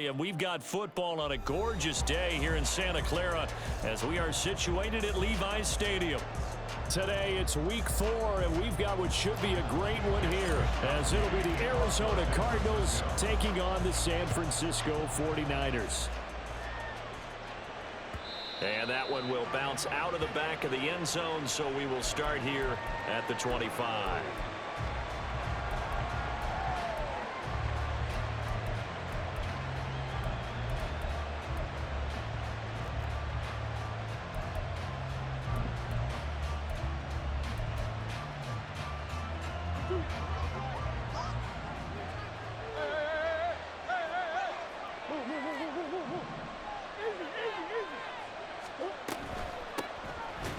And we've got football on a gorgeous day here in Santa Clara as we are situated at Levi's Stadium. Today it's week 4 and we've got what should be a great one here as it'll be the Arizona Cardinals taking on the San Francisco 49ers. And that one will bounce out of the back of the end zone, so we will start here at the 25.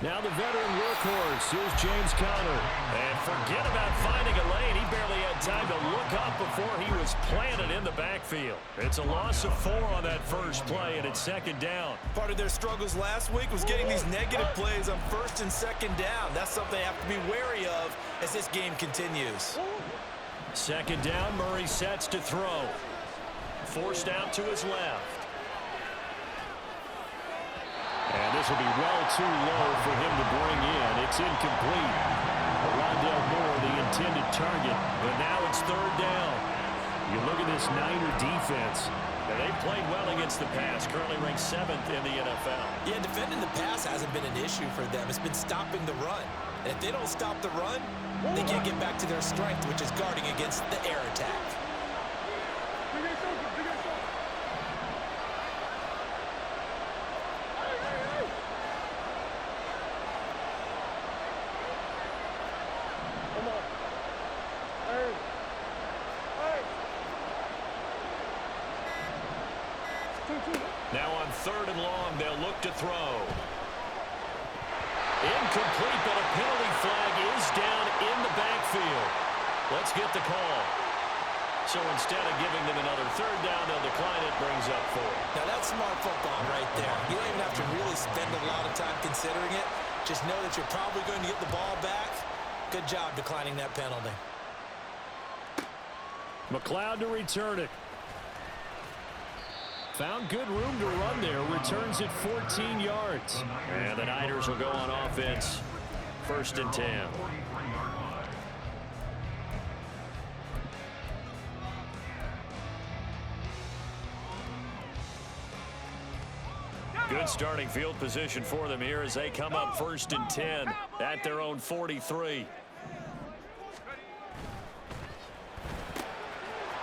Now the veteran workhorse, here's James Conner. And forget about finding a lane. He barely had time to look up before he was planted in the backfield. It's a loss of 4 on that first play, and it's second down. Part of their struggles last week was getting these negative plays on first and second down. That's something they have to be wary of as this game continues. Second down, Murray sets to throw. Forced out to his left. And this will be well too low for him to bring in. It's incomplete. Rondale Moore, the intended target, but now it's third down. You look at this Niner defense. And they played well against the pass, currently ranked 7th in the NFL. Yeah, defending the pass hasn't been an issue for them. It's been stopping the run. And if they don't stop the run, they can't get back to their strength, which is guarding against the air attack. Now on third and long, they'll look to throw. Incomplete, but a penalty flag is down in the backfield. Let's get the call. So instead of giving them another third down, they'll decline it, brings up 4. Now that's smart football right there. You don't even have to really spend a lot of time considering it. Just know that you're probably going to get the ball back. Good job declining that penalty. McLeod to return it. Found good room to run there. Returns it 14 yards. And the Niners will go on offense. First and 10. Good starting field position for them here as they come up first and 10 at their own 43.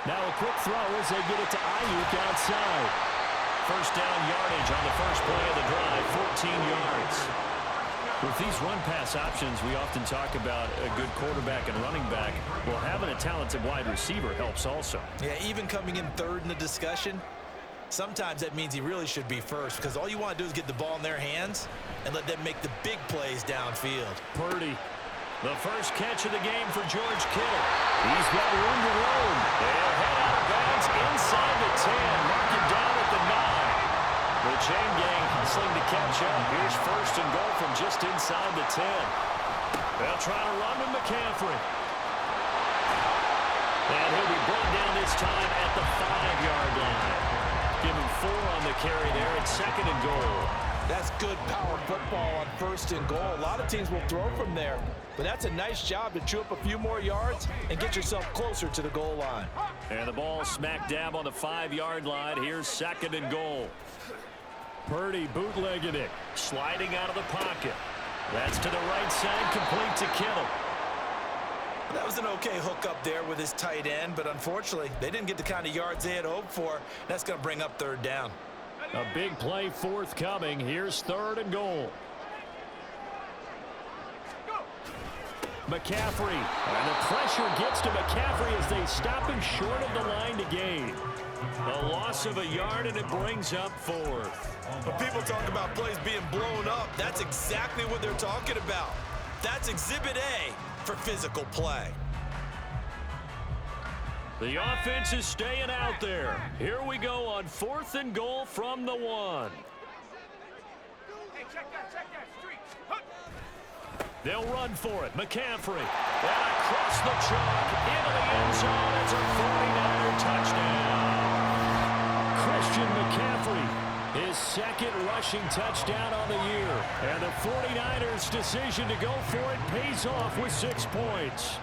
Now a quick throw as they get it to Ayuk outside. First down yardage on the first play of the drive, 14 yards. With these run-pass options, we often talk about a good quarterback and running back. Well, having a talented wide receiver helps also. Yeah, even coming in third in the discussion, sometimes that means he really should be first because all you want to do is get the ball in their hands and let them make the big plays downfield. Purdy. The first catch of the game for George Kittle. He's got room to roam. They'll head out of bounds inside the 10. Mark it down at the 9. The chain gang hustling to catch up. Here's first and goal from just inside the 10. They'll try to run to McCaffrey. And he'll be brought down this time at the 5-yard line. Give him 4 on the carry there. It's second and goal. That's good power football on first and goal. A lot of teams will throw from there, but that's a nice job to chew up a few more yards and get yourself closer to the goal line. And the ball smack dab on the 5-yard line. Here's second and goal. Purdy bootlegging it, sliding out of the pocket. That's to the right side, complete to Kittle. That was an okay hook up there with his tight end, but unfortunately, they didn't get the kind of yards they had hoped for. That's going to bring up third down. A big play forthcoming. Here's third and goal. McCaffrey. And the pressure gets to McCaffrey as they stop him short of the line to gain. A loss of a yard, and it brings up 4. When people talk about plays being blown up, that's exactly what they're talking about. That's Exhibit A for physical play. The offense is staying out there. Here we go on 4th and goal from the 1. They'll run for it. McCaffrey. And across the chalk into the end zone. It's a 49er touchdown. his second rushing touchdown on the year. And the 49ers' decision to go for it pays off with 6 points.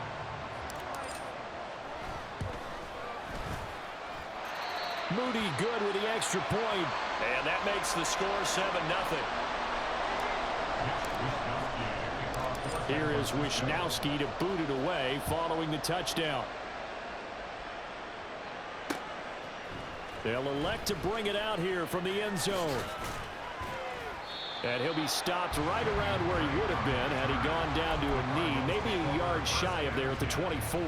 Moody good with the extra point. And that makes the score 7-0. Here is Wisnowski to boot it away following the touchdown. They'll elect to bring it out here from the end zone. And he'll be stopped right around where he would have been had he gone down to a knee, maybe a yard shy of there at the 24.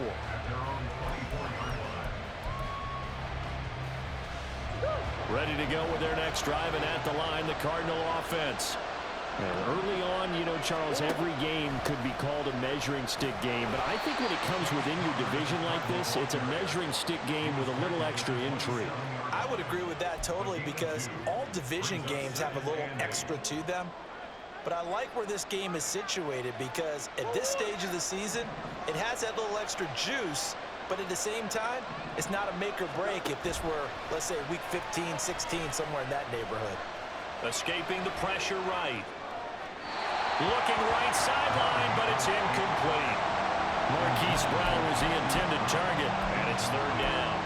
Ready to go with their next drive, and at the line, the Cardinal offense. And early on, you know, Charles, every game could be called a measuring stick game. But I think when it comes within your division like this, it's a measuring stick game with a little extra intrigue. I would agree with that totally, because all division games have a little extra to them. But I like where this game is situated, because at this stage of the season, it has that little extra juice. But at the same time, it's not a make or break if this were, let's say, week 15, 16, somewhere in that neighborhood. Escaping the pressure right. Looking right sideline, but it's incomplete. Marquise Brown was the intended target, and it's third down.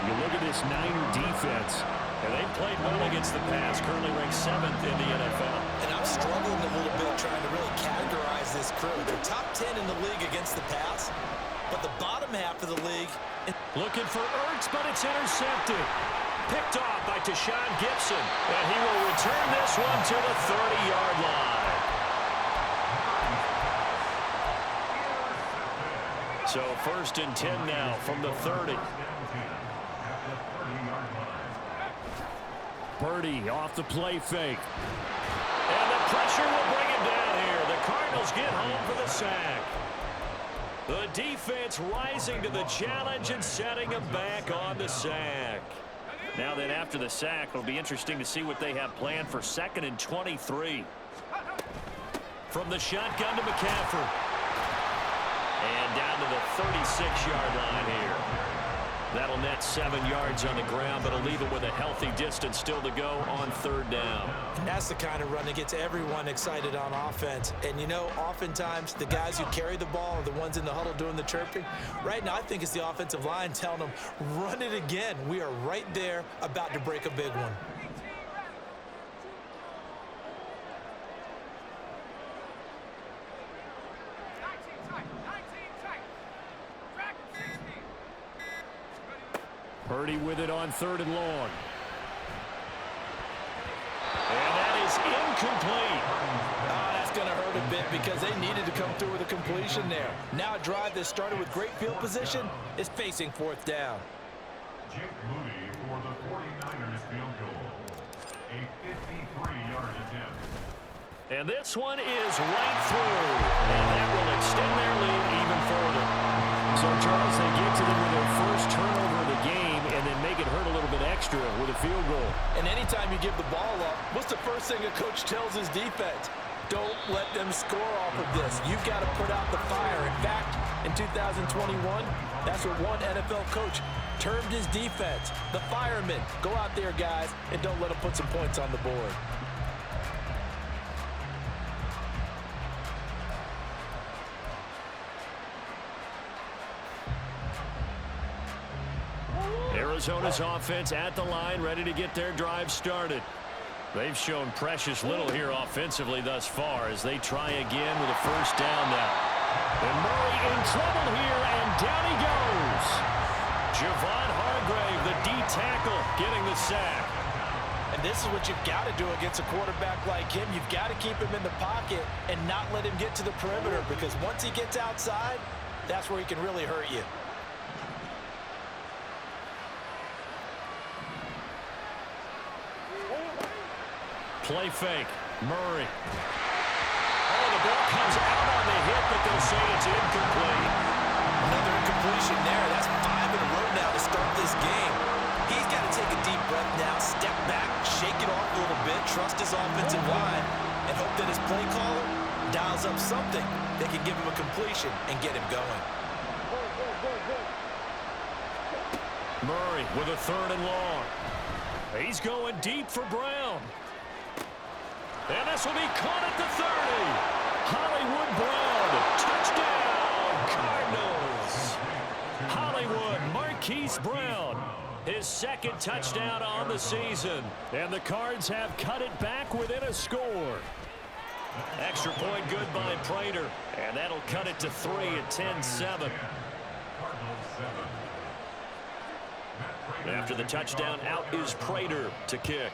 You look at this Niner defense, and they've played well against the pass, currently ranked 7th in the NFL. And I'm struggling a little bit trying to really categorize this crew. They're top 10 in the league against the pass, but the bottom half of the league. Looking for Ertz, but it's intercepted. Picked off by Tashawn Gibson, and he will return this one to the 30-yard line. So 1st and 10 now from the 30. Purdy off the play fake. And the pressure will bring him down here. The Cardinals get home for the sack. The defense rising to the challenge and setting him back on the sack. Now then, after the sack, it'll be interesting to see what they have planned for 2nd and 23. From the shotgun to McCaffrey. And down to the 36-yard line here. That'll net 7 yards on the ground, but it'll leave it with a healthy distance still to go on 3rd down. And that's the kind of run that gets everyone excited on offense. And, you know, oftentimes the guys who carry the ball are the ones in the huddle doing the chirping. Right now, I think it's the offensive line telling them, run it again. We are right there about to break a big one. Purdy with it on 3rd and long. And that is incomplete. That's going to hurt a bit because they needed to come through with a completion there. Now a drive that started with great field position is facing 4th down. Jake Moody for the 49ers field goal. A 53-yard attempt. And this one is right through. And that will extend their lead even further. So, Charles, they get to them with their first turnover of the game and then make it hurt a little bit extra with a field goal. And anytime you give the ball up, what's the first thing a coach tells his defense? Don't let them score off of this. You've got to put out the fire. In fact, in 2021, that's what one NFL coach termed his defense. The firemen. Go out there, guys, and don't let them put some points on the board. Arizona's offense at the line, ready to get their drive started. They've shown precious little here offensively thus far as they try again with a 1st down now. And Murray in trouble here, and down he goes. Javon Hargrave, the D tackle, getting the sack. And this is what you've got to do against a quarterback like him. You've got to keep him in the pocket and not let him get to the perimeter, because once he gets outside, that's where he can really hurt you. Play fake. Murray. Oh, the ball comes out on the hit, but they'll say it's incomplete. Another incompletion there. That's 5 in a row now to start this game. He's got to take a deep breath now, step back, shake it off a little bit, trust his offensive line, and hope that his play caller dials up something that can give him a completion and get him going. Murray with a 3rd and long. He's going deep for Brown. And this will be caught at the 30. Hollywood Brown, touchdown, Cardinals. Hollywood Marquise Brown, his second touchdown on the season. And the Cards have cut it back within a score. Extra point good by Prater. And that'll cut it to 3 at 10-7. After the touchdown, out is Prater to kick.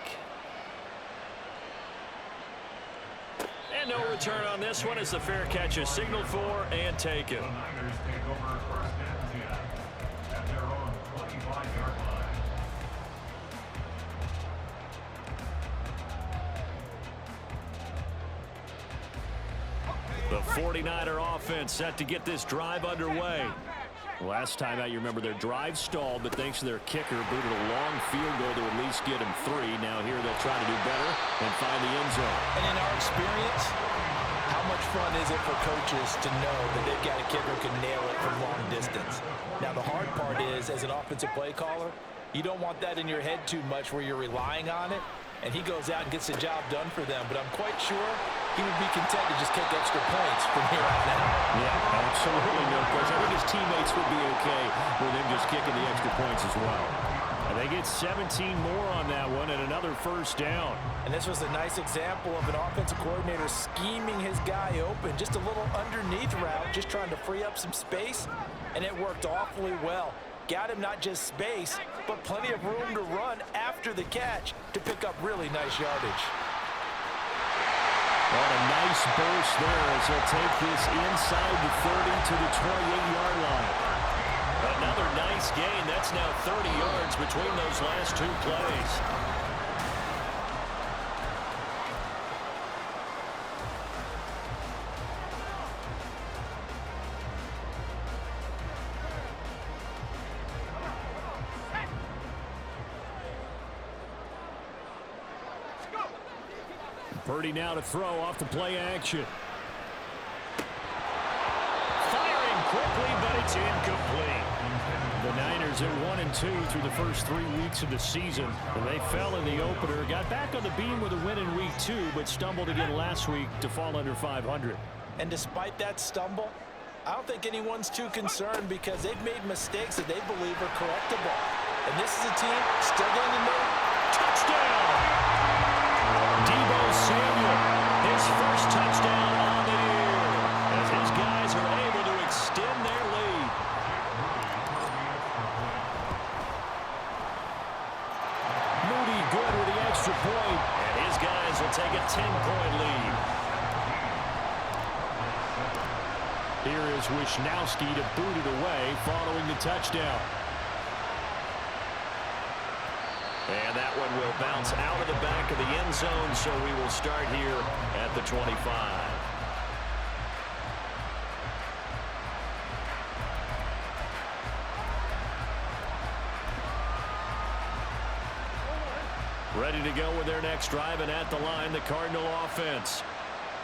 And no return on this one as the fair catch is signaled for and taken. The Niners take over first and 10 at their own 25-yard line. The 49er offense set to get this drive underway. Last time out, you remember their drive stalled, but thanks to their kicker, booted a long field goal to at least get them 3. Now here they'll try to do better and find the end zone. And in our experience, how much fun is it for coaches to know that they've got a kicker who can nail it from long distance? Now, the hard part is, as an offensive play caller, you don't want that in your head too much where you're relying on it, and he goes out and gets the job done for them. But I'm quite sure he would be content to just kick extra points from here on out. Yeah, absolutely no question. I think his teammates would be okay with him just kicking the extra points as well. And they get 17 more on that one and another first down. And this was a nice example of an offensive coordinator scheming his guy open. Just a little underneath route, just trying to free up some space, and it worked awfully well. Got him not just space, but plenty of room to run after the catch to pick up really nice yardage. What a nice burst there as he'll take this inside the 30 to the 28-yard line. Another nice gain. That's now 30 yards between those last 2 plays. Purdy now to throw off the play action. Firing quickly, but it's incomplete. The Niners at 1-2 through the first 3 weeks of the season. And they fell in the opener, got back on the beam with a win in week 2, but stumbled again last week to fall under 500. And despite that stumble, I don't think anyone's too concerned because they've made mistakes that they believe are correctable. And this is a team still getting to know. Touchdown! Deebo Samuel, his first touchdown on the year, as his guys are able to extend their lead. Moody good with the extra point, and his guys will take a 10-point lead. Here is Wisnowski to boot it away following the touchdown. And that one will bounce out of the back of the end zone, so we will start here at the 25. Ready to go with their next drive, and at the line, the Cardinal offense.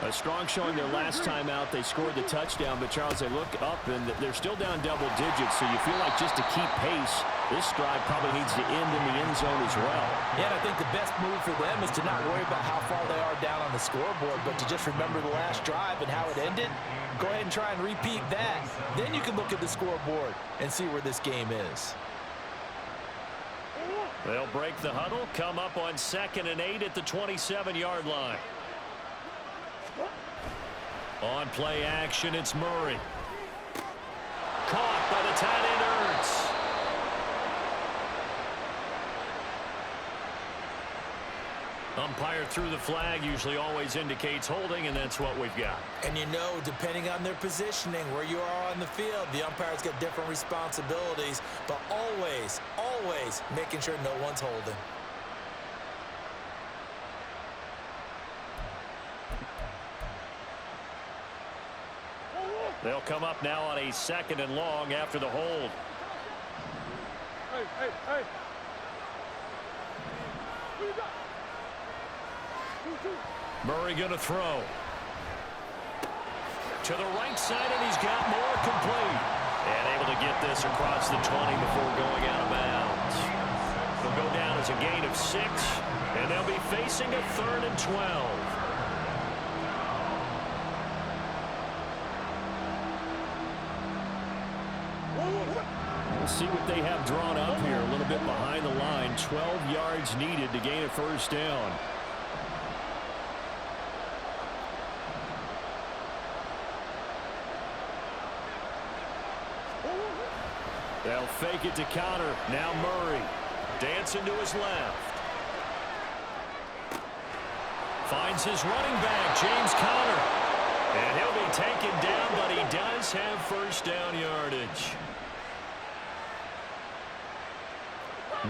A strong showing their last time out. They scored the touchdown, but Charles, they look up and they're still down double digits, so you feel like just to keep pace, this drive probably needs to end in the end zone as well. Yeah, and I think the best move for them is to not worry about how far they are down on the scoreboard, but to just remember the last drive and how it ended. Go ahead and try and repeat that. Then you can look at the scoreboard and see where this game is. They'll break the huddle, come up on 2nd and 8 at the 27-yard line. On play action, it's Murray. Caught by the tight end, Ertz. Umpire threw the flag, usually always indicates holding, and that's what we've got. And you know, depending on their positioning, where you are on the field, the umpire's got different responsibilities, but always, always making sure no one's holding. They'll come up now on a 2nd and long after the hold. Hey. Murray going to throw. To the right side, and he's got more complete. And able to get this across the 20 before going out of bounds. Will go down as a gain of 6, and they'll be facing a 3rd and 12. We'll see what they have drawn up here. A little bit behind the line. 12 yards needed to gain a 1st down. They'll fake it to counter. Now Murray. Dancing to his left. Finds his running back, James Conner. And he'll be taken down, but he does have 1st down yardage.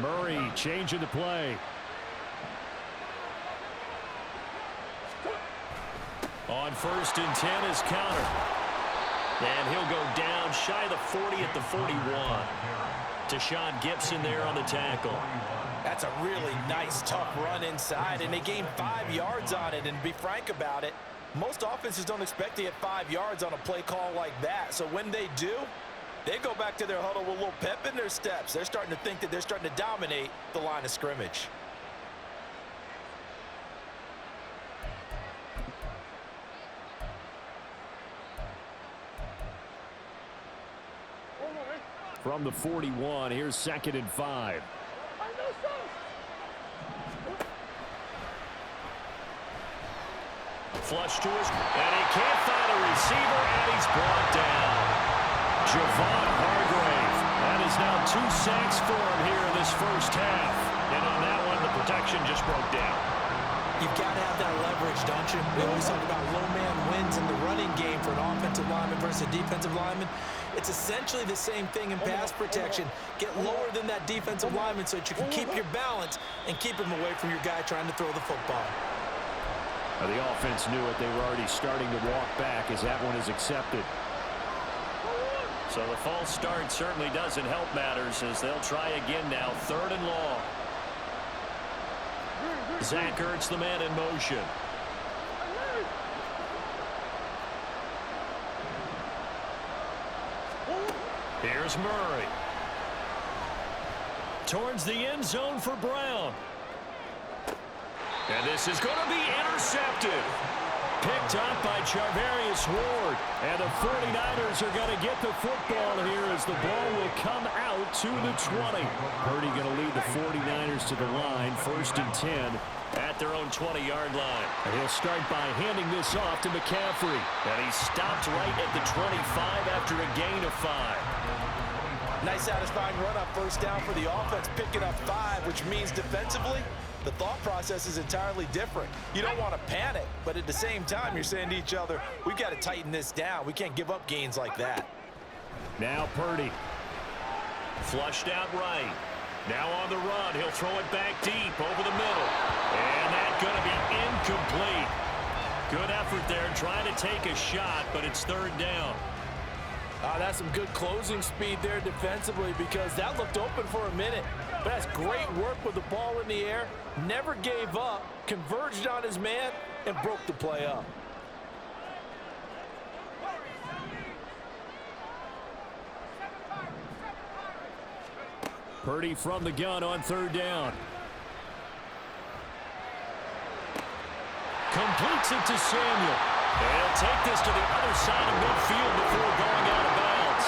Murray changing the play. On 1st and 10 is Conner. And he'll go down shy of the 40 at the 41. Deshaun Gibson there on the tackle. That's a really nice, tough run inside, and they gained 5 yards on it. And to be frank about it, most offenses don't expect to get 5 yards on a play call like that. So when they do, they go back to their huddle with a little pep in their steps. They're starting to think that they're starting to dominate the line of scrimmage. From the 41, here's 2nd and 5. Flush to his, and he can't find a receiver, and he's brought down. Javon Hargrave. That is now 2 sacks for him here in this 1st half. And on that one, the protection just broke down. You've got to have that leverage, don't you? We always talk about low man wins in the running game for an offensive lineman versus a defensive lineman. It's essentially the same thing in pass protection. Get lower than that defensive lineman so that you can keep your balance and keep him away from your guy trying to throw the football. The offense knew it. They were already starting to walk back as that one is accepted. So the false start certainly doesn't help matters as they'll try again now. 3rd and long. Zach Ertz, the man in motion. Here's Murray. Towards the end zone for Brown. And this is going to be intercepted. Picked up by Charvarius Ward. And the 49ers are going to get the football here as the ball will come out to the 20. Purdy going to lead the 49ers to the line. 1st and 10 at their own 20-yard line. And he'll start by handing this off to McCaffrey. And he stopped right at the 25 after a gain of 5. Nice satisfying run up 1st down for the offense, picking up 5, which means defensively, the thought process is entirely different. You don't want to panic, but at the same time, you're saying to each other, we've got to tighten this down. We can't give up gains like that. Now Purdy. Flushed out right. Now on the run. He'll throw it back deep over the middle. And that's going to be incomplete. Good effort there trying to take a shot, but it's 3rd down. That's some good closing speed there defensively because that looked open for a minute. But that's great work with the ball in the air. Never gave up, converged on his man, and broke the play up. Purdy from the gun on 3rd down. Completes it to Samuel. They'll take this to the other side of midfield before going out of bounds.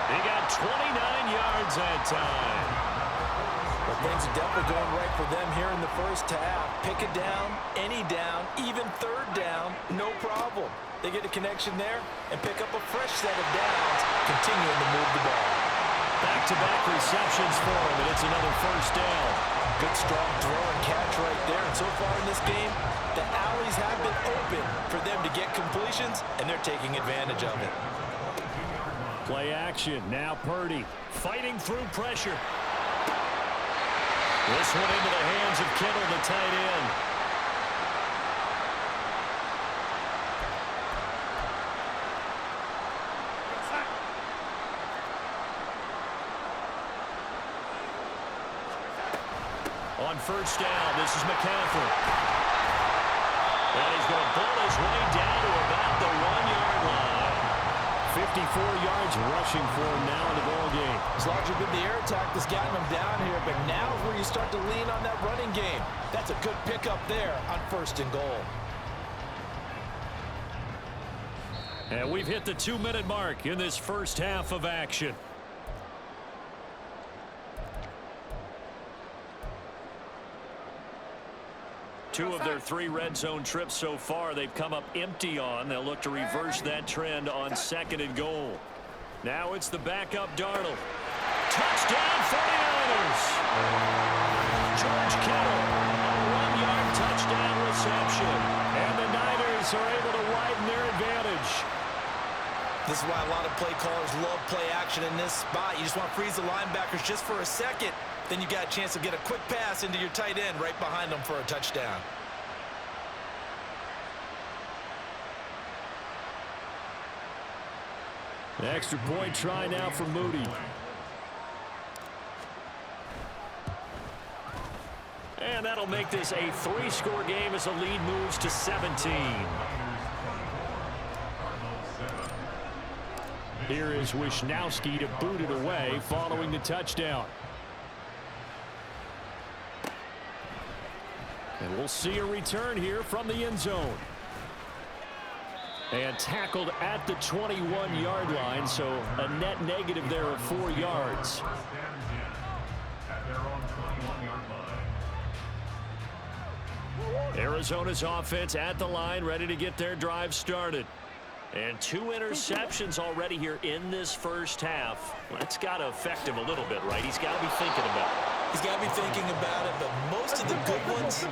He got 29 yards that time. Well, things are definitely going right for them here in the 1st half. Pick it down, any down, even 3rd down, no problem. They get a connection there and pick up a fresh set of downs, continuing to move the ball. Back-to-back receptions for him, and it's another 1st down. Good strong throw and catch right there. And so far in this game, the alleys have been open for them to get completions, and they're taking advantage of it. Play action. Now Purdy fighting through pressure. This one into the hands of Kittle, the tight end. On 1st down, this is McCaffrey. And he's going to pull his way down to about the 1-yard line. 54 yards rushing for him now in the ball game. It's largely been the air attack that's gotten him down here, but now is where you start to lean on that running game. That's a good pickup there on 1st and goal. And we've hit the 2-minute mark in this first half of action. Two of their 3 red zone trips so far they've come up empty on. They'll look to reverse that trend on 2nd and goal. Now it's the backup Darnold. Touchdown 49ers! George Kittle, a 1-yard touchdown reception. And the Niners are able to widen their advantage. This is why a lot of play callers love play action in this spot. You just want to freeze the linebackers just for a second. Then you got a chance to get a quick pass into your tight end right behind them for a touchdown. The extra point try now for Moody. And that'll make this a 3-score game as the lead moves to 17. Here is Wisnowski to boot it away following the touchdown. And we'll see a return here from the end zone. And tackled at the 21-yard line, so a net negative there of 4 yards. Arizona's offense at the line, ready to get their drive started. And 2 interceptions already here in this first half. That's got to affect him a little bit, right? He's got to be thinking about it. He's got to be thinking about it, but most of the good ones,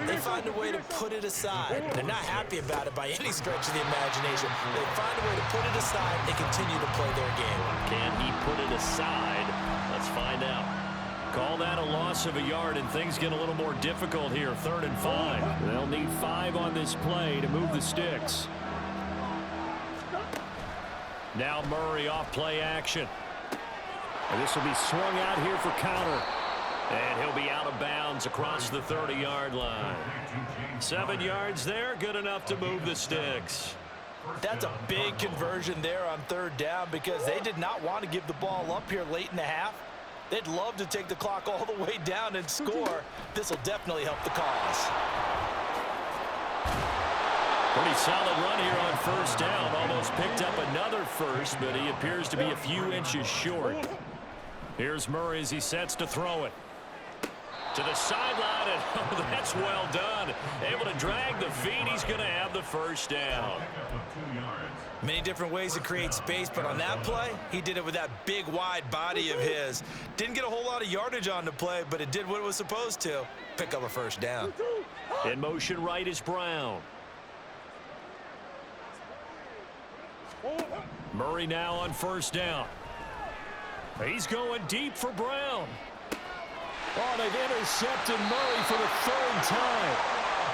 they find a way to put it aside. They're not happy about it by any stretch of the imagination. They find a way to put it aside and continue to play their game. Can he put it aside? Let's find out. Call that a loss of a yard, and things get a little more difficult here. 3rd and 5. They'll need 5 on this play to move the sticks. Now Murray off play action. And this will be swung out here for counter. And he'll be out of bounds across the 30-yard line. 7 yards there, good enough to move the sticks. That's a big conversion there on 3rd down because they did not want to give the ball up here late in the half. They'd love to take the clock all the way down and score. This will definitely help the cause. Pretty solid run here on 1st down. Almost picked up another first, but he appears to be a few inches short. Here's Murray as he sets to throw it. To the sideline, and oh, that's well done. Able to drag the feet. He's going to have the 1st down. Many different ways to create space, but on that play, he did it with that big, wide body of his. Didn't get a whole lot of yardage on the play, but it did what it was supposed to. Pick up a 1st down. In motion right is Brown. Murray now on 1st down. He's going deep for Brown. Oh, they've intercepted Murray for the 3rd time.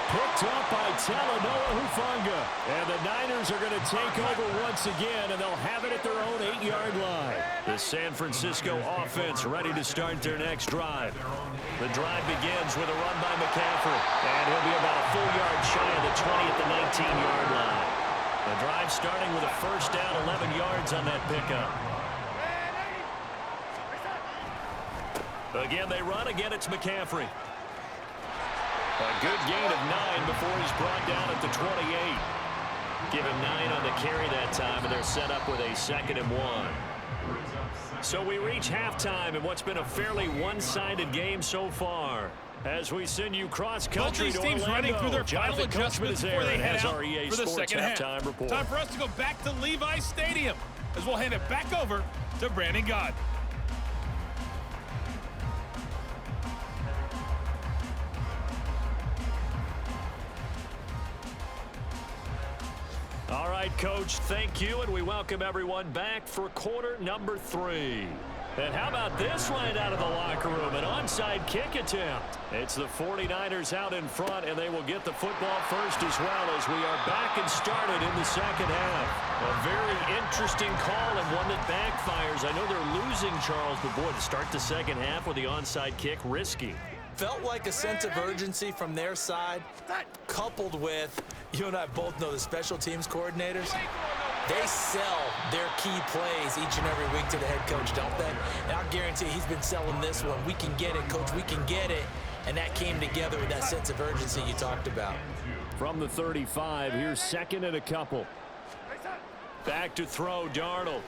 Picked up by Talanoa Hufanga. And the Niners are going to take over once again, and they'll have it at their own 8-yard line. The San Francisco offense ready to start their next drive. The drive begins with a run by McCaffrey. And he'll be about a full yard shy of the 20 at the 19-yard line. The drive starting with a 1st down, 11 yards on that pickup. Again, they run. Again, it's McCaffrey. A good gain of 9 before he's brought down at the 28. Give him 9 on the carry that time, and they're set up with a 2nd and 1. So we reach halftime in what's been a fairly one-sided game so far. As we send you cross-country to Orlando, teams running through their final Jonathan adjustments Coachman before they head has out our EA for the Sports second half. halftime report. Time for us to go back to Levi's Stadium as we'll hand it back over to Brandon Gott. All right, Coach, thank you, and we welcome everyone back for quarter number 3. And how about this right out of the locker room, an onside kick attempt. It's the 49ers out in front, and they will get the football first as well as we are back and started in the second half. A very interesting call and one that backfires. I know they're losing, Charles, but boy, to start the second half with the onside kick, risky. Felt like a sense of urgency from their side, coupled with, you and I both know the special teams coordinators. They sell their key plays each and every week to the head coach, don't they? And I'll guarantee he's been selling this one. We can get it, coach. We can get it. And that came together with that sense of urgency you talked about. From the 35, here's second and a couple. Back to throw, Darnold.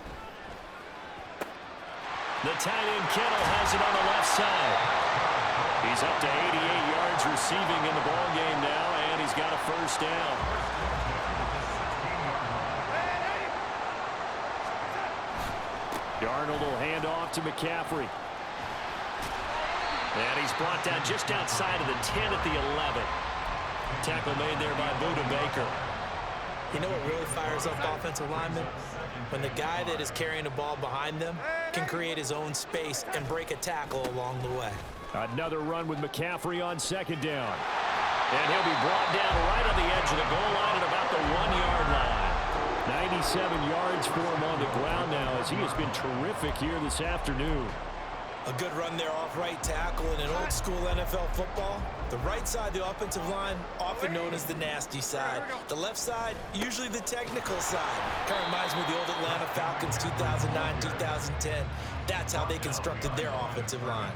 The tight end Kittle has it on the left side. He's up to 88 yards receiving in the ball game now, and he's got a first down. Darnold will hand off to McCaffrey. And he's brought down just outside of the 10 at the 11. Tackle made there by Buda Baker. You know what really fires up offensive linemen? When the guy that is carrying the ball behind them can create his own space and break a tackle along the way. Another run with McCaffrey on second down. And he'll be brought down right on the edge of the goal line at about the 1-yard line. 97 yards for him on the ground now as he has been terrific here this afternoon. A good run there off right tackle in an old school NFL football. The right side of the offensive line, often known as the nasty side. The left side, usually the technical side. Kind of reminds me of the old Atlanta Falcons 2009, 2010. That's how they constructed their offensive line.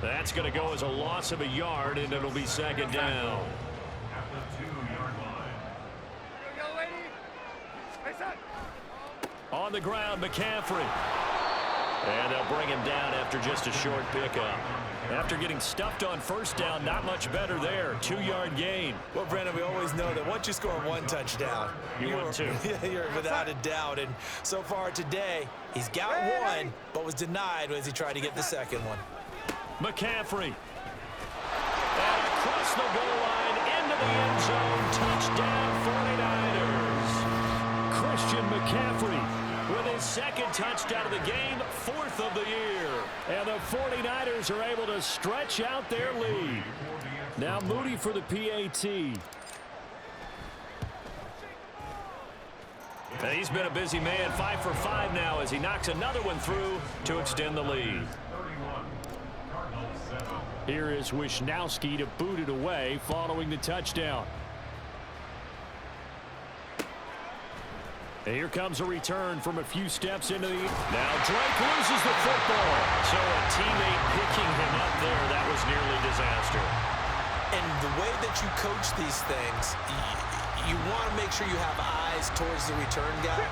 That's going to go as a loss of a yard, and it'll be second down. At the 2-yard line. On the ground, McCaffrey. And they'll bring him down after just a short pickup. After getting stuffed on first down, not much better there. 2-yard gain. Well, Brandon, we always know that once you score one touchdown, you're without a doubt. And so far today, he's got one, but was denied as he tried to get the second one. McCaffrey. And across the goal line into the end zone. Touchdown 49ers. Christian McCaffrey with his second touchdown of the game, 4th of the year. And the 49ers are able to stretch out their lead. Now Moody for the PAT. And he's been a busy man, 5 for 5 now as he knocks another one through to extend the lead. Here is Wisnowski to boot it away following the touchdown. And here comes a return from a few steps into the... Now Drake loses the football. So a teammate picking him up there, that was nearly disaster. And the way that you coach these things, you want to make sure you have eyes towards the return guy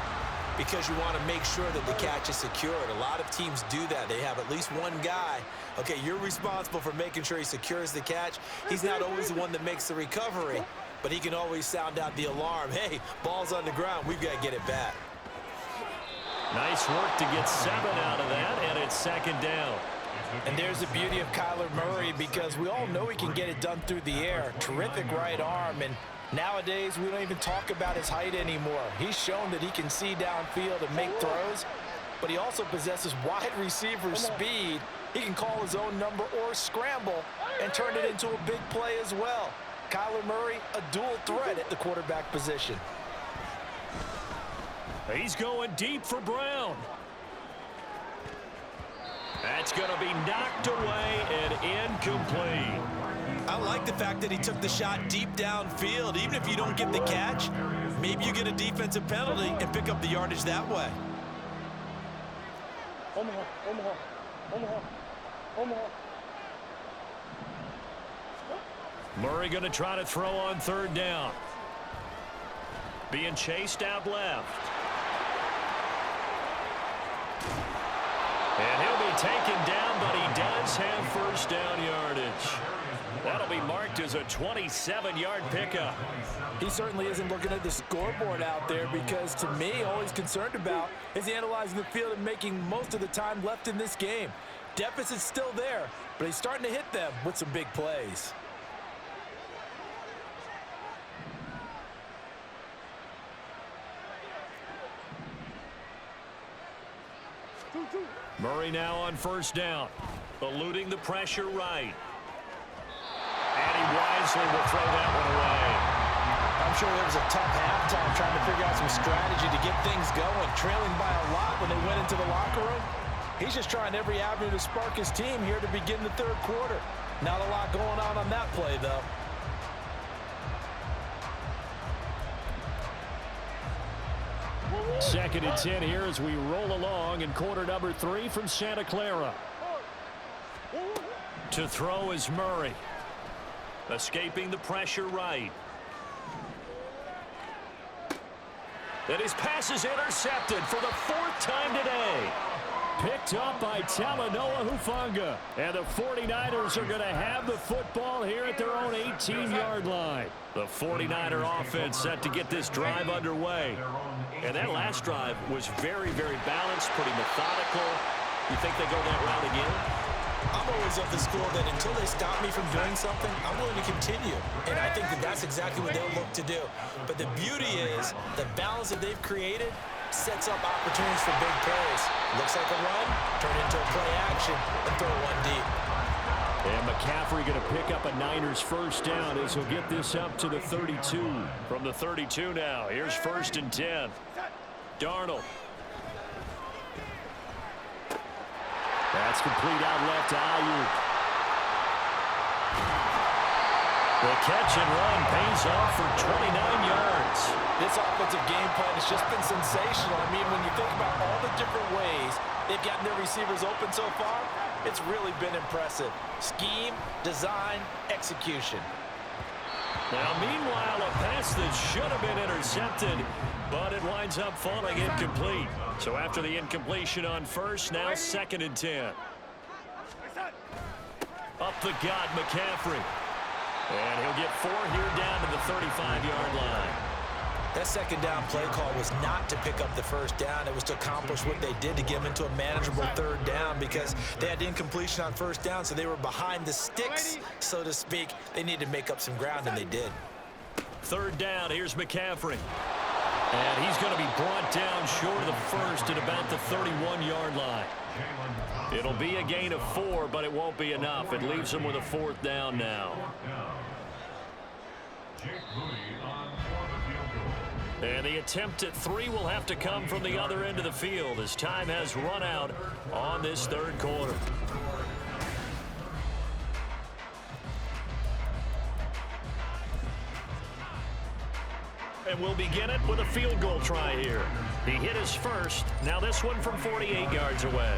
because you want to make sure that the catch is secured. A lot of teams do that. They have at least one guy. Okay, you're responsible for making sure he secures the catch. He's not always the one that makes the recovery, but he can always sound out the alarm. Hey, ball's on the ground. We've got to get it back. Nice work to get 7 out of that, and it's second down. And there's the beauty of Kyler Murray because we all know he can get it done through the air. Terrific right arm, and nowadays we don't even talk about his height anymore. He's shown that he can see downfield and make throws, but he also possesses wide receiver speed. He can call his own number or scramble and turn it into a big play as well. Kyler Murray, a dual threat at the quarterback position. He's going deep for Brown. That's going to be knocked away and incomplete. I like the fact that he took the shot deep downfield. Even if you don't get the catch, maybe you get a defensive penalty and pick up the yardage that way. Murray going to try to throw on third down. Being chased out left. And he'll be taken down, but he does have first down yardage. That'll be marked as a 27-yard pickup. He certainly isn't looking at the scoreboard out there because, to me, all he's concerned about is analyzing the field and making most of the time left in this game. Deficit's still there, but he's starting to hit them with some big plays. Murray now on first down, eluding the pressure right. And he wisely will throw that one away. I'm sure there was a tough halftime trying to figure out some strategy to get things going, trailing by a lot when they went into the locker room. He's just trying every avenue to spark his team here to begin the third quarter. Not a lot going on that play, though. 2nd and 10 here as we roll along in quarter number 3 from Santa Clara. To throw is Murray. Escaping the pressure right. And his pass is intercepted for the 4th time today. Picked up by Talanoa Hufanga. And the 49ers are going to have the football here at their own 18-yard line. The 49er offense set to get this drive underway. And that last drive was very, very balanced, pretty methodical. You think they go that route again? I'm always of the school that until they stop me from doing something, I'm willing to continue. And I think that that's exactly what they'll look to do. But the beauty is the balance that they've created sets up opportunities for big plays. Looks like a run, turn into a play action, and throw one deep. And McCaffrey going to pick up a Niners first down as he'll get this up to the 32. From the 32 now, here's 1st and 10. Darnold. That's complete out left to Ayuk. The catch and run pays off for 29 yards. This offensive game plan has just been sensational. I mean, when you think about all the different ways they've gotten their receivers open so far, it's really been impressive. Scheme, design, execution. Now, meanwhile, a pass that should have been intercepted, but it winds up falling incomplete. So after the incompletion on first, now 2nd and 10. Up the gut, McCaffrey. And he'll get 4 here down to the 35-yard line. That 2nd down play call was not to pick up the 1st down. It was to accomplish what they did to get them into a manageable 3rd down because they had incompletion on 1st down, so they were behind the sticks, so to speak. They needed to make up some ground, and they did. 3rd down, here's McCaffrey. And he's going to be brought down short of the 1st at about the 31-yard line. It'll be a gain of 4, but it won't be enough. It leaves them with a 4th down now. And the attempt at 3 will have to come from the other end of the field as time has run out on this 3rd quarter. And we'll begin it with a field goal try here. He hit his first. Now this one from 48 yards away.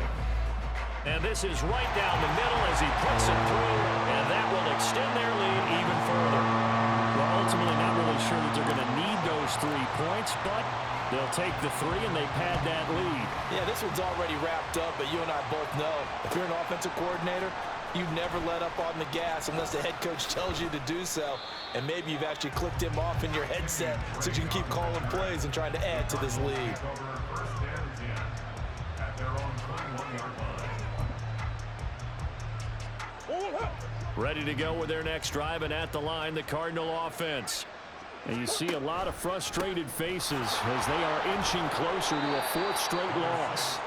And this is right down the middle as he puts it through, and that will extend their lead even further. Well, ultimately not really sure that they're going to need those 3 points, but they'll take the 3 and they pad that lead. Yeah, this one's already wrapped up, but you and I both know if you're an offensive coordinator, you never let up on the gas unless the head coach tells you to do so. And maybe you've actually clicked him off in your headset so you can keep calling plays and trying to add to this lead. Ready to go with their next drive, and at the line, the Cardinal offense. And you see a lot of frustrated faces as they are inching closer to a 4th straight loss.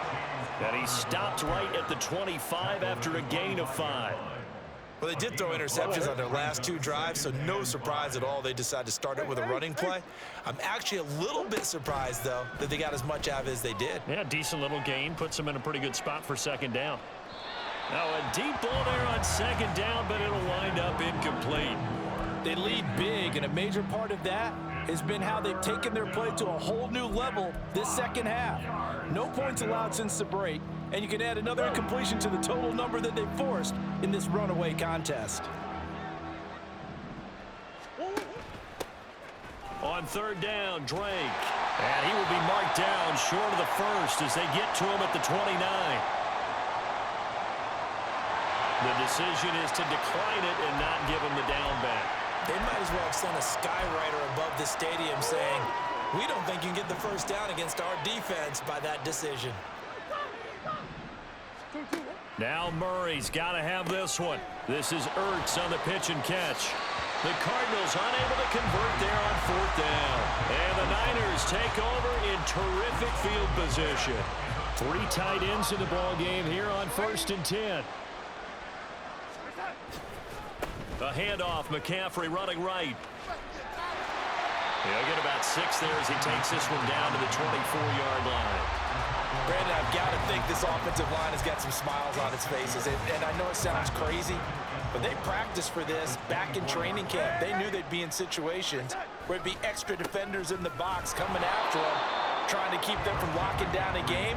And he stopped right at the 25 after a gain of 5. Well, they did throw interceptions on their last 2 drives, so no surprise at all they decided to start it with a running play. I'm actually a little bit surprised, though, that they got as much out of it as they did. Yeah, decent little gain. Puts them in a pretty good spot for 2nd down. Now a deep ball there on 2nd down, but it'll wind up incomplete. They lead big, and a major part of that has been how they've taken their play to a whole new level this 2nd half. No points allowed since the break, and you can add another incompletion to the total number that they've forced in this runaway contest. On 3rd down, Drake. And he will be marked down short of the 1st as they get to him at the 29. The decision is to decline it and not give him the down back. They might as well have sent a skywriter above the stadium saying, we don't think you can get the 1st down against our defense by that decision. Now Murray's got to have this one. This is Ertz on the pitch and catch. The Cardinals unable to convert there on 4th down. And the Niners take over in terrific field position. 3 tight ends in the ball game here on 1st and 10. A handoff, McCaffrey running right. He'll get about 6 there as he takes this one down to the 24-yard line. Brandon, I've got to think this offensive line has got some smiles on its faces. And I know it sounds crazy, but they practiced for this back in training camp. They knew they'd be in situations where it'd be extra defenders in the box coming after them. trying to keep them from locking down a game.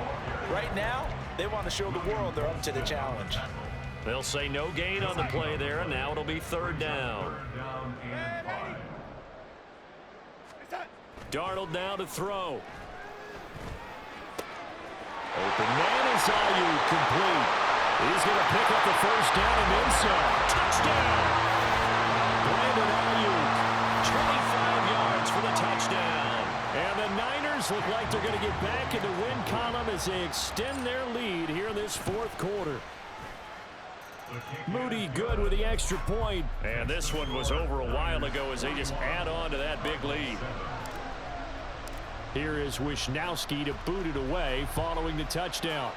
Right now, they want to show the world they're up to the challenge. They'll say no gain on the play there, and now it'll be third down. Darnold now to throw. Open man is Ayuk, complete. He's going to pick up the first down and then some. Touchdown! Brandon Ayuk, 25 yards for the touchdown. And the Niners look like they're going to get back in the win column as they extend their lead here in this fourth quarter. Moody good with the extra point. And this one was over a while ago as they just add on to that big lead. Here is Wisnowski to boot it away following the touchdown.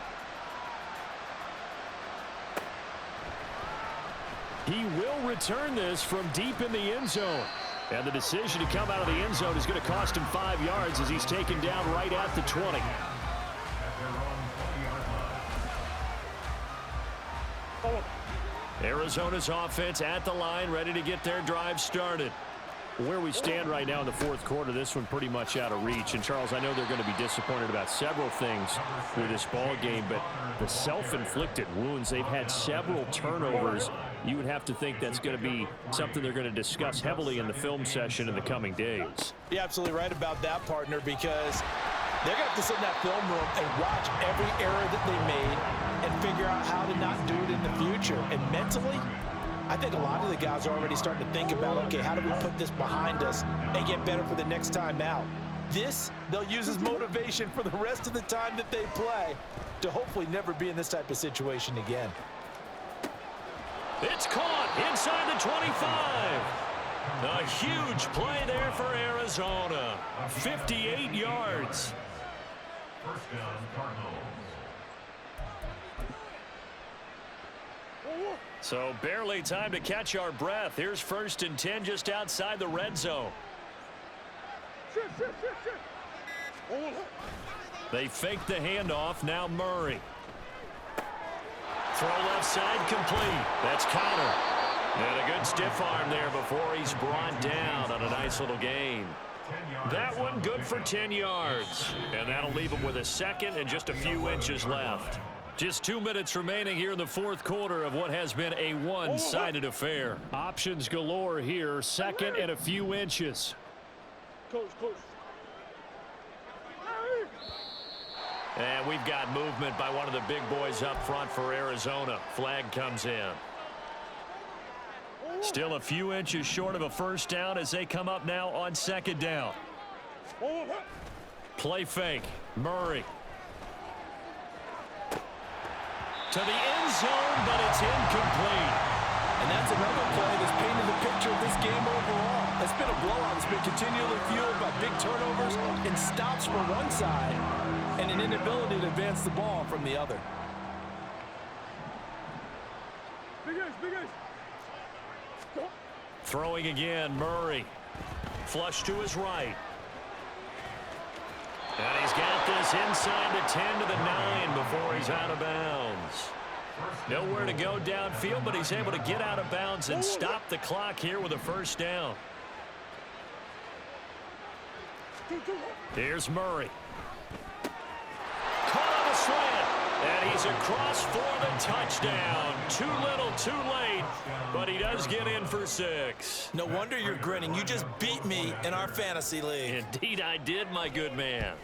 He will return this from deep in the end zone. And the decision to come out of the end zone is going to cost him 5 yards as he's taken down right at the 20. Arizona's offense at the line, ready to get their drive started. Where we stand right now in the fourth quarter, this one pretty much out of reach. And, Charles, I know they're going to be disappointed about several things with this ball game, but the self-inflicted wounds, they've had several turnovers. You would have to think that's going to be something they're going to discuss heavily in the film session in the coming days. You're absolutely right about that, partner, because they're going to have to sit in that film room and watch every error that they made and figure out how to not do it in the future. And mentally, I think a lot of the guys are already starting to think about, okay, how do we put this behind us and get better for the next time out? This, they'll use as motivation for the rest of the time that they play to hopefully never be in this type of situation again. It's caught inside the 25. A huge play there for Arizona. 58 yards. First down, Cardinals. So barely time to catch our breath. Here's 1st and 10 just outside the red zone. They fake the handoff. Now Murray. Throw left side complete. That's Connor. And a good stiff arm there before he's brought down on a nice little gain. That one good for 10 yards. And that'll leave him with a second and just a few inches left. Just 2 minutes remaining here in the fourth quarter of what has been a one-sided affair. Options galore here. Second and a few inches. Coach. And we've got movement by one of the big boys up front for Arizona. Flag comes in. Still a few inches short of a first down as they come up now on second down. Play fake. Murray. To the end zone, but it's incomplete. And that's another play that's painted the picture of this game overall. It's been a blowout. It's been continually fueled by big turnovers and stops from one side and an inability to advance the ball from the other. Throwing again, Murray. Flush to his right. And he's got this inside the 10 to the 9 before he's out of bounds. Nowhere to go downfield, but he's able to get out of bounds and stop the clock here with a first down. Here's Murray. Caught on a slant. And he's across for the touchdown. Too little, too late, but he does get in for 6. No wonder you're grinning. You just beat me in our fantasy league. Indeed I did, my good man.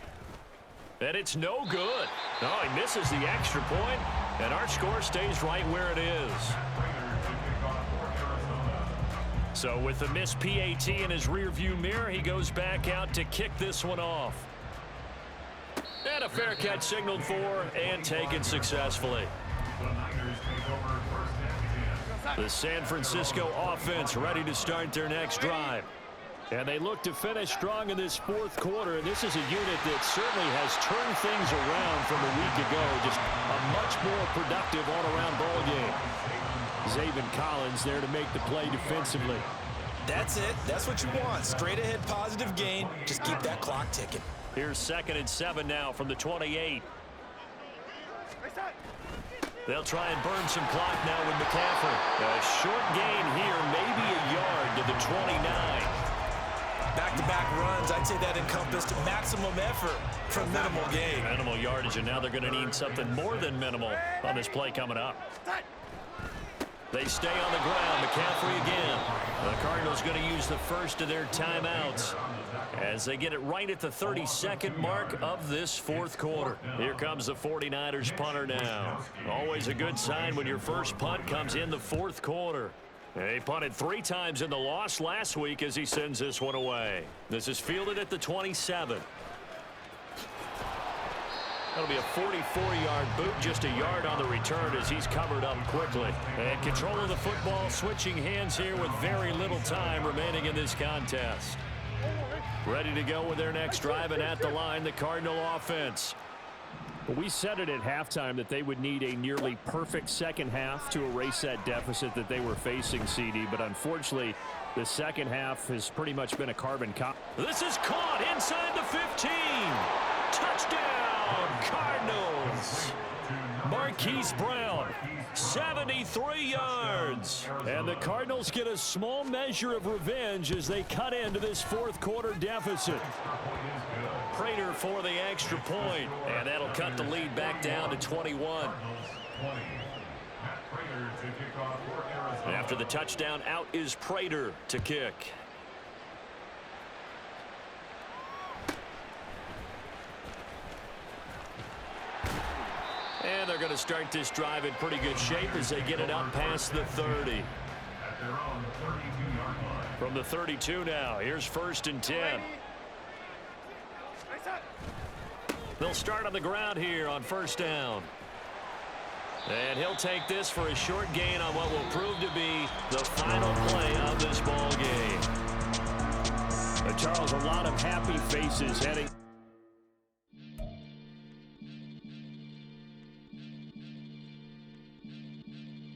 And it's no good. No, he misses the extra point, and our score stays right where it is. So with the missed PAT in his rearview mirror, he goes back out to kick this one off. And a fair catch signaled for and taken successfully. The San Francisco offense ready to start their next drive. And they look to finish strong in this fourth quarter. And this is a unit that certainly has turned things around from a week ago. Just a much more productive all-around ball game. Zaven Collins there to make the play defensively. That's it. That's what you want. Straight ahead positive gain. Just keep that clock ticking. Here's 2nd and 7 now from the 28. They'll try and burn some clock now with McCaffrey. A short gain here, maybe a yard to the 29. Back-to-back runs, I'd say that encompassed maximum effort for minimal gain. Minimal yardage, and now they're going to need something more than minimal on this play coming up. They stay on the ground. McCaffrey again. The Cardinals going to use the first of their timeouts as they get it right at the 32nd mark of this fourth quarter. Here comes the 49ers punter now. Always a good sign when your first punt comes in the fourth quarter. He punted 3 times in the loss last week as he sends this one away. This is fielded at the 27. That'll be a 44-yard boot, just a yard on the return as he's covered up quickly. And control of the football, switching hands here with very little time remaining in this contest. Ready to go with their next drive, and at the line, the Cardinal offense. We said it at halftime that they would need a nearly perfect second half to erase that deficit that they were facing, CD. But unfortunately, the second half has pretty much been a carbon copy. This is caught inside the 15. Touchdown, Cardinals. Marquise Brown, 73 yards. And the Cardinals get a small measure of revenge as they cut into this fourth quarter deficit. Prater for the extra point, and that'll cut the lead back down to 21. After the touchdown, out is Prater to kick. And they're going to start this drive in pretty good shape as they get it up past the 30. From the 32 now, here's 1st and 10. They'll start on the ground here on 1st down. And he'll take this for a short gain on what will prove to be the final play of this ball game. Charles, a lot of happy faces heading.